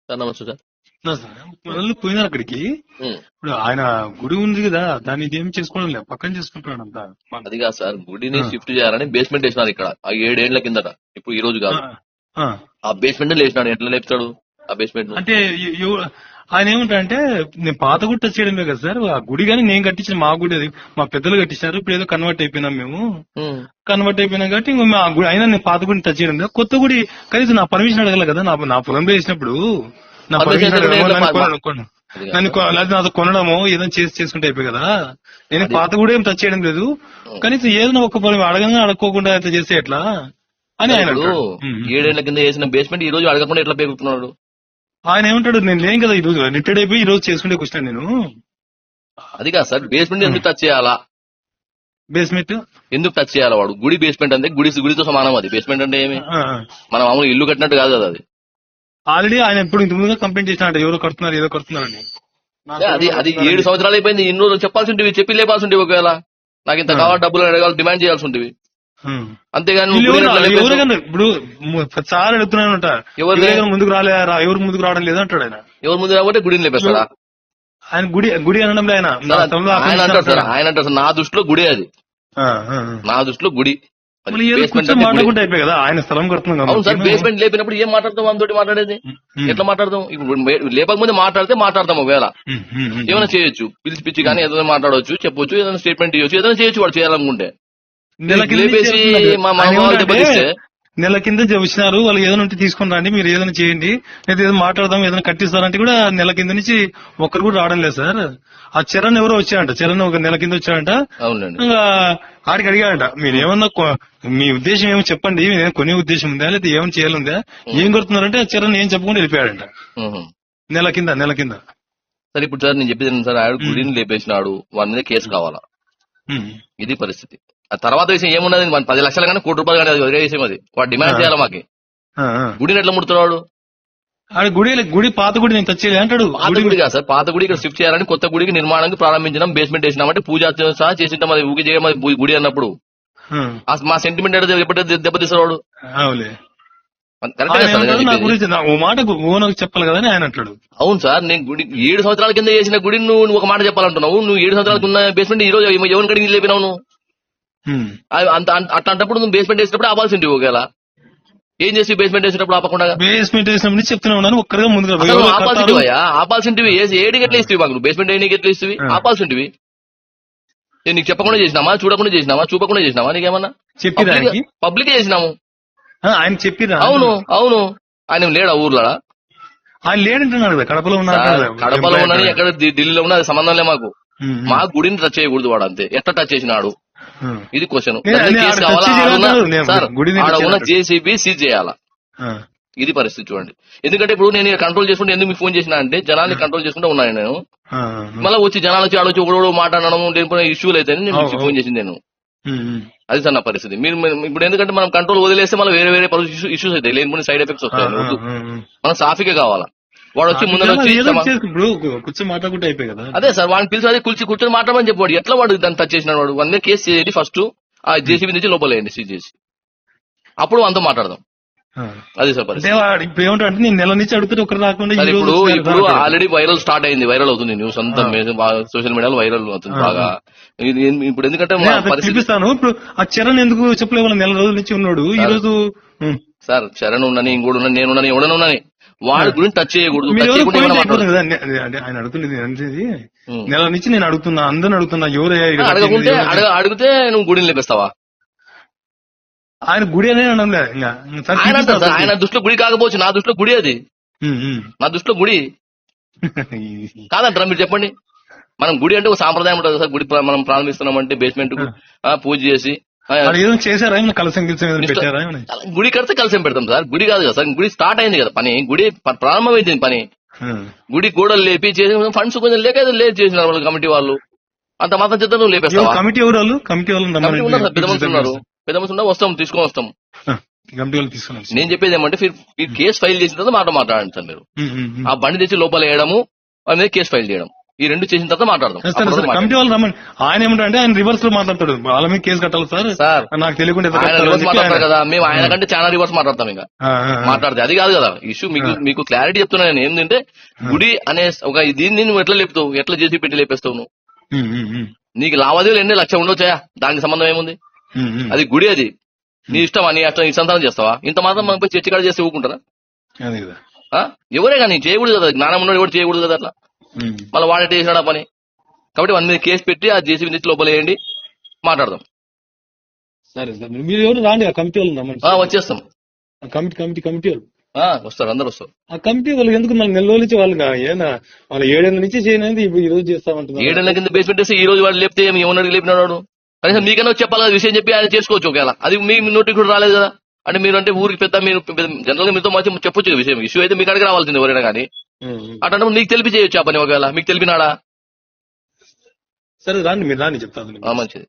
Sir నమస్తే sir. మనల్ని పోయినారు అక్కడికి. ఉమ్. ఇప్పుడు ఆయన గుడి ఉంది కదా, దాన్ని ఏం చేసుకోవడం లేదు, పక్కన చేసుకుంటున్నాడు అంతా. అది కాదు సార్, గుడిని షిఫ్ట్ చేయాలని బేస్మెంట్ వేసినారు ఇక్కడ ఆ 7 ఏళ్ల కిందట. ఇప్పుడు ఈ రోజు కాదు, ఆ, ఆ బేస్మెంట్ లేచినాడు. ఎట్లా లేపుతాడు ఆ బేస్మెంట్? అంటే ఆయన ఏమంటారంటే నేను పాత గుడి టచ్ చేయడమే కదా సార్, ఆ గుడి కానీ నేను కట్టించిన మా గుడి, అది మా పెద్దలు కట్టించారు. ఇప్పుడు ఏదో కన్వర్ట్ అయిపోయినాం మేము, కన్వర్ట్ అయిపోయినాం కాబట్టి ఇంకో మా గుడి అయినా నేను పాత గుడిని టచ్ చేయడం లేదు. కొత్త గుడి కనీసం నా పర్మిషన్ అడగల కదా, నా పొలంలో వేసినప్పుడు నా పర్మిషన్ లేదా నాతో కొనడము ఏదైనా చేసుకుంటే అయిపోయి కదా. నేను పాత గుడి ఏం టచ్ చేయడం లేదు, కనీసం ఏదైనా ఒక్క పొలం అడగంగా అడగకోకుండా అయితే చేస్తే ఎట్లా అని ఆయన. 7 ఏళ్ల కింద వేసిన బేస్మెంట్ ఈ రోజు అడగకుండా ఎట్లా పెరుగుతున్నాడు? ఆయన ఏమంటాడు, నేను లేం కదా ఈ రోజు, రిటైర్డ్ అయిపోయి ఈ రోజు చేసుకుంటే వచ్చినాను నేను. అది కాదు సార్, బేస్మెంట్ ఎందుకు టచ్ చేయాలా? బేస్మెంట్ ఎందుకు టచ్ చేయాలా? వాడు గుడి బేస్మెంట్ అంటే గుడితో సమానం. అది బేస్మెంట్ అంటే ఏమి? మనం మామూలు ఇల్లు కట్టినట్టు కాదు కదా అది. ఆల్రెడీ ఆయన ఎప్పుడు ఇంత ముందుగా కంప్లైంట్ చేసినట్టు ఎవరో కడుతున్నారు ఏదో కడుతున్నారని. అది 7 సంవత్సరాలు అయిపోయింది. ఇన్ని రోజులు చెప్పాల్సి ఉంటుంది, చెప్పి లేపాల్సి ఉంటుంది. ఒకవేళ నాకు ఇంత కావాలి డబ్బులు అడగాలి, డిమాండ్ చేయాల్సి ఉంటుంది. అంతేగాని ఇప్పుడు చాలా అడుగుతున్నానంట, ఎవరు ముందుకు రాలేరా, ఎవరు ముందుకు రావడం లేదు అంటాడు ఆయన. ఎవరు ముందు రాబట్టే గుడిని లేపేస్తాడా? ఆయన గుడి అనడంలో ఆయన అంటారు సార్, ఆయన అంటారు సార్, నా దృష్టిలో గుడి అది, నా దృష్టిలో గుడి. మాట్లాడుకుంటే అయిపోయి కదా, ఆయన స్థలం కడుతున్నాం. అవును సార్, బేస్మెంట్ లేపినప్పుడు ఏం మాట్లాడతాం? మనతోటి మాట్లాడేది ఎట్లా మాట్లాడతాం? ఇప్పుడు లేపకముందే మాట్లాడతాం. ఒకవేళ ఏమైనా చేయొచ్చు, పిలిచి కానీ ఏదైనా మాట్లాడవచ్చు, చెప్పొచ్చు, ఏదైనా స్టేట్మెంట్ చేయొచ్చు, ఏదైనా చేయొచ్చు వాడు చేయాలనుకుంటే. లేపేసి నెల కింద వచ్చినారు వాళ్ళు, ఏదైనా ఉంటే తీసుకుని రండి, మీరు ఏదైనా చేయండి, లేదా ఏదైనా మాట్లాడదాం, ఏదైనా కట్టిస్తారంటే కూడా నెల కింద నుంచి ఒక్కరు కూడా రావడం లేదు సార్. ఆ చరణ్ ఎవరో వచ్చాడంట, చరణ్ ఒక నెల కింద వచ్చాడంట. ఇంకా ఆడికి అడిగాడంట, మీరు ఏమన్నా మీ ఉద్దేశం ఏమో చెప్పండి, కొనే ఉద్దేశం ఉందా లేదా ఏమైనా చేయాలందా, ఏం కొడుతున్నారంటే ఆ చరణ్ ఏం చెప్పకుండా వెళ్ళిపోయాడంట నెల కింద. సరే ఇప్పుడు సార్ నేను చెప్పేది సార్, ఆడు గుడిని లేపేసినాడు, వాడి మీద కేసు కావాలా, ఇది పరిస్థితి. ఆ తర్వాత విషయం ఏమున్నది, మన 10 లక్షలు కానీ ₹1 కానీ అది వదిలే విషయం. అది వాడు డిమాండ్ చేయాలి మాకి. గుడిని ఎట్లా ముడుతున్నాడు? గుడి పాత గుడి నేను టచ్ చేయలేదు అంటాడు. పాత గుడి కాదు సార్, పాత గుడి ఇక్కడ షిఫ్ట్ చేయాలని కొత్త గుడికి నిర్మాణానికి ప్రారంభించినాం, బేస్మెంట్ వేసినామంటే పూజ సహా చేసింటాం. అది ఊకి చేయడం అది గుడి అన్నప్పుడు మా సెంటిమెంట్ ఎప్పుడైతే దెబ్బతీసాడు. చెప్పాలి కదా ఆయన అంటాడు. అవును సార్, నేను గుడి 7 సంవత్సరాల కింద చేసిన గుడిని నువ్వు ఒక మాట చెప్పాలంటున్నావు. నువ్వు 7 సంవత్సరాలకు ఉన్న బేస్మెంట్ ఈ రోజు ఎవరి కడిగి లేపినావు నువ్వు? అట్లాంటప్పుడు నువ్వు బేస్మెంట్ వేసినప్పుడు ఆపాల్సింది. ఒకవేళ ఏం చేసి బేస్మెంట్ వేసినప్పుడు ఆపకుండా? బేస్మెంట్ వేసినప్పుడు చెప్తున్నావు ఒక్కరిగా ముందుగా ఆపాల్సింటివి. ఏడికి ఎట్లా ఇస్తావి మాకు? బేస్మెంట్ ఏడికి ఎట్లా ఇస్తావి? ఆపాల్సింటివి. నేను నీకు చెప్పకుండా చేసినామా, చూడకుండా చేసినామా, చూపకుండా చేసినామా? నీకేమన్నా పబ్లిక్ చేసినాము. ఆయన చెప్పిరా? అవును. ఆయన లేడా ఊర్లో? ఆయన లేడంటున్నాడు కదా, కడపలో ఉన్నాను, ఎక్కడ ఢిల్లీలో ఉన్నా అది సంబంధం లే మాకు. మా గుడిని టచ్ చేయకూడదు వాడు, అంతే. ఎట్లా టచ్ చేసినాడు ఇది క్వశ్చన్. జేసీబీ సీజ్ చేయాలా, ఇది పరిస్థితి. చూడండి, ఎందుకంటే ఇప్పుడు నేను కంట్రోల్ చేసుకుంటే ఎందుకు మీకు ఫోన్ చేసినా అంటే జనాన్ని కంట్రోల్ చేసుకుంటూ ఉన్నాను నేను. మళ్ళీ వచ్చి జనాలు వచ్చి ఆడొచ్చి ఒకడు మాట్లాడడం లేకపోతే ఇష్యూలు అయితే నేను ఫోన్ చేసింది నేను. అది సార్ నా పరిస్థితి. మీరు ఇప్పుడు ఎందుకంటే మనం కంట్రోల్ వదిలేస్తే మళ్ళీ వేరే ఇష్యూస్ అవుతాయి, లేని సైడ్ ఎఫెక్ట్స్ వస్తాయి. మనం సాఫీగా కావాలా. వాడు వచ్చి ముందు కూర్చొని మాట్లాడుకుంటే అయిపోయి కదా. అదే సార్, వాడిని పిలిచి అదే కూర్చొని మాట్లాడమని చెప్పాడు. ఎట్లా వాడు దాన్ని టచ్ చేసినాడు? వాడు వన్ కేసు చేయండి ఫస్ట్, ఆ జేసీబీ నుంచి లోపలేయండి సీజ్ చేసి, అప్పుడు అంతా మాట్లాడదాం. అదే సార్ పరిస్థితి. ఇప్పుడు ఏమంటే నేను నెల నుంచి అడుగుతుంటే ఒకరు రాకుండా. ఇప్పుడు ఆల్రెడీ వైరల్ స్టార్ట్ అయింది, వైరల్ అవుతుంది న్యూస్ అంతా సోషల్ మీడియాలో వైరల్ అవుతుంది బాగా. ఇప్పుడు ఎందుకంటే చూపిస్తాను. ఇప్పుడు ఆ చరణ్ ఎందుకు చెప్పలేదు, నెల రోజుల నుంచి ఉన్నాడు. ఈ రోజు సార్ చరణ్ ఉండని, ఇంకోటి ఉండని, నేను ఉండని, ఎవడని ఉండని, వాడి గురించి టచ్ చేయకూడదు. ఆయన అడుగుతుంది నెల నుంచి నేను అడుగుతున్నా, అందరిని అడుగుతున్నా, ఎవరు అడిగితే నువ్వు గుడిని లేపిస్తావా? ఆయన గుడి అనే ఆయన దృష్టిలో గుడి కాకపోవచ్చు, నా దృష్టిలో గుడి అది. నా దృష్టిలో గుడి కాదంటారా? మీరు చెప్పండి. మనం గుడి అంటే ఒక సాంప్రదాయం ఉంటుంది సార్. గుడి మనం ప్రారంభిస్తున్నామంటే బేస్మెంట్ పూజ చేసి చేశారా, కలసం పెట్టారా? గుడి కడితే కలసం పెడతాం సార్, గుడి కాదు కదా సార్. గుడి స్టార్ట్ అయింది కదా పని, గుడి ప్రారంభమైంది పని. గుడి గోడలు లేపి చేసి ఫండ్స్ కొంచెం లేట్ చేసినారు వాళ్ళు, కమిటీ వాళ్ళు. అంత మాత్రం చేద్దాం నువ్వు లేపేస్తావా? కమిటీ పెద్ద మనుషులు ఉన్నారు, వస్తాం, తీసుకొని వస్తాం. నేను చెప్పేది ఏమంటే కేసు ఫైల్ చేసిన తర్వాత మాట్లాడండి సార్. మీరు ఆ బండి తెచ్చి లోపల వేయడము, అనేది కేసు ఫైల్ చేయడం, ఈ రెండు చేసిన తర్వాత మాట్లాడదాం. సరే అప్పుడు సార్ మాట్లాడదాం. కమిటీ వాళ్ళు రమ్మని ఆయన ఏమంటారంటే ఆయన రివర్స్ లో మాట్లాడతాడు వాళ్ళ మీద కేసు కట్టాలి సార్ సార్ నాకు తెలియకుండా ఎట్లా ఆయన కట్టాలని రివర్స్ చెప్పి మాట్లాడతారు ఆయన- కదా, మేము ఆయన కంటే చాలా రివర్స్ మాట్లాడతాం. ఇంకా మాట్లాడితే అది కాదు కదా ఇష్యూ. మీకు క్లారిటీ చెప్తున్నా నేను. ఏంటంటే గుడి అనే ఒక దీన్ని నువ్వు ఎట్లా లేపుతావు, ఎట్లా చేసి పెట్టి లేపేస్తావు నువ్వు? ఉమ్, ఉమ్, ఉమ్, నీకు లావాదేవీలు ఎన్ని లక్ష ఉండొచ్చాయా, దానికి సంబంధం ఏముంది? ఉమ్, ఉమ్. అది గుడి, అది నీ ఇష్టమా, నీ అష్టం నీ సంతానం చేస్తావా? ఇంత మాత్రం మనం పోయి చర్చి కాడ చేస్తే ఊరుకుంటారా? అదే కదా. ఆ? ఎవరే కానీ చేయకూడదు కదా, జ్ఞానం ఉన్నాడు ఎవరు చేయకూడదు కదా అట్లా. ఉమ్. మళ్ళీ వాడేట చేసినాడు ఆ పని. కాబట్టి వాడి మీద కేసు పెట్టి ఆ జేసీబీ తెచ్చి లోపలేయండి, మాట్లాడదాం. సరే సార్ మీరు ఎవరు రాండి ఆ కమిటీ వాళ్ళు రమ్మండి. వచ్చేస్తాం. ఆ కమిటీ వాళ్ళు వస్తారు, అందరు వస్తారు. ఆ కమిటీ వాళ్ళు ఎందుకు మన నెల రోజుల నుంచి వాళ్ళు ఏనా వాళ్ళు 7 ఏళ్ళ నుంచి చేయలేదు ఇప్పుడు ఈ రోజు చేస్తామంటున్నారు. 7 ఏళ్ల కింద బేస్మెంట్ వేసి ఈ రోజు వాడు లేపితే ఏమన్నాడు లేపినాడు? కనీసం మీకైనా వచ్చి చెప్పాలి కదా విషయం, చెప్పి ఆయన చేసుకోవచ్చు. ఒకవేళ అది మీ నోటికి కూడా రాలేదు కదా. అంటే మీరు అంటే ఊరికి పెద్ద, మీరు జనరల్ గా మీతో మంచి చెప్పొచ్చు విషయం. ఇష్యూ అయితే మీ కాడికి రావాల్సింది ఎవరైనా కానీ. అట్లా నీకు తెలిపి చేయొచ్చు ఆ పని. ఒకవేళ మీకు తెలిపినాడా? సరే రాండి మీరు రాండి చెప్తాను. మంచిది.